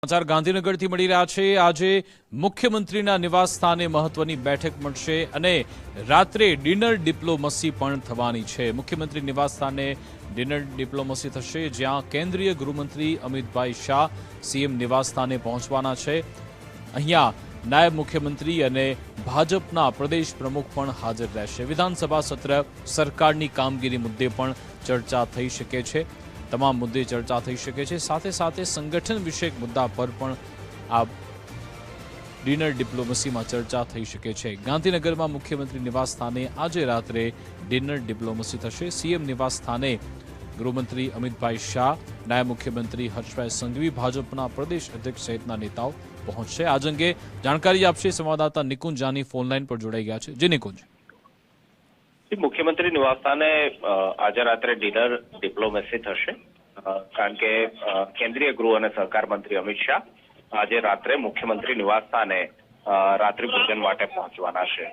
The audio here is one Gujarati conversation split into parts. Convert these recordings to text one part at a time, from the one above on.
સમાચાર ગાંધીનગરથી મળી રહ્યા છે। આજે મુખ્યમંત્રીના નિવાસસ્થાને મહત્વની બેઠક મળશે અને રાત્રે ડિનર ડિપ્લોમસી પણ થવાની છે। મુખ્યમંત્રી નિવાસસ્થાને ડિનર ડિપ્લોમસી થશે, જ્યાં કેન્દ્રીય ગૃહમંત્રી અમિતભાઈ શાહ સીએમ નિવાસસ્થાને પહોંચવાના છે। અહીંયા નાયબ મુખ્યમંત્રી અને ભાજપના પ્રદેશ પ્રમુખ પણ હાજર રહેશે। વિધાનસભા સત્ર સરકારની કામગીરી મુદ્દે પણ ચર્ચા થઈ શકે છે। તમામ મુદ્દે ચર્ચા થઈ શકે છે। સાથે સાથે સંગઠન વિષયક મુદ્દા પર પણ આ ડિનર ડિપ્લોમસીમાં ચર્ચા થઈ શકે છે। ગાંધીનગરમાં મુખ્યમંત્રી નિવાસસ્થાને આજે રાત્રે ડિનર ડિપ્લોમસી થશે। સીએમ નિવાસસ્થાને ગૃહમંત્રી અમિતભાઈ શાહ, નાયબ મુખ્યમંત્રી હર્ષભાઈ સંઘવી, ભાજપના પ્રદેશ અધ્યક્ષ સહિતના નેતાઓ પહોંચશે। આજ અંગે જાણકારી આપશે સંવાદદાતા નિકુંજ જાની ફોનલાઈન પર જોડાઈ ગયા છે। જી નિકુંજ। મુખ્યમંત્રી નિવાસસ્થાને આજે રાત્રે ડિનર ડિપ્લોમેસી થશે, કારણ કે કેન્દ્રીય ગૃહ અને સહકાર મંત્રી અમિત શાહ આજે રાત્રે મુખ્યમંત્રી નિવાસસ્થાને રાત્રિ ભોજન માટે પહોંચવાના છે।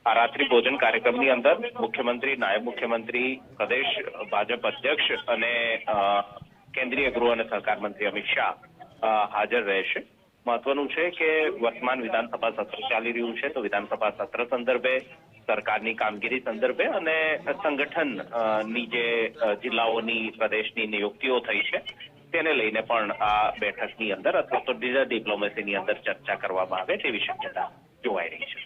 આ રાત્રિ ભોજન કાર્યક્રમની અંદર મુખ્યમંત્રી, નાયબ મુખ્યમંત્રી, પ્રદેશ ભાજપ અધ્યક્ષ અને કેન્દ્રીય ગૃહ અને સહકાર મંત્રી અમિત શાહ હાજર રહેશે। મહત્વનું છે કે વર્તમાન વિધાનસભા સત્ર ચાલી રહ્યું છે, તો વિધાનસભા સત્ર સંદર્ભે, સરકારની કામગીરી સંદર્ભે અને સંગઠનની જે જિલ્લાઓની, પ્રદેશની નિયુક્તિઓ થઈ છે તેને લઈને પણ આ બેઠકની અંદર અથવા તો ડિનર ડિપ્લોમેસીની અંદર ચર્ચા કરવામાં આવે તેવી શક્યતા જોવાઈ રહી છે।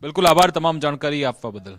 બિલકુલ, આભાર તમામ જાણકારી આપવા બદલ।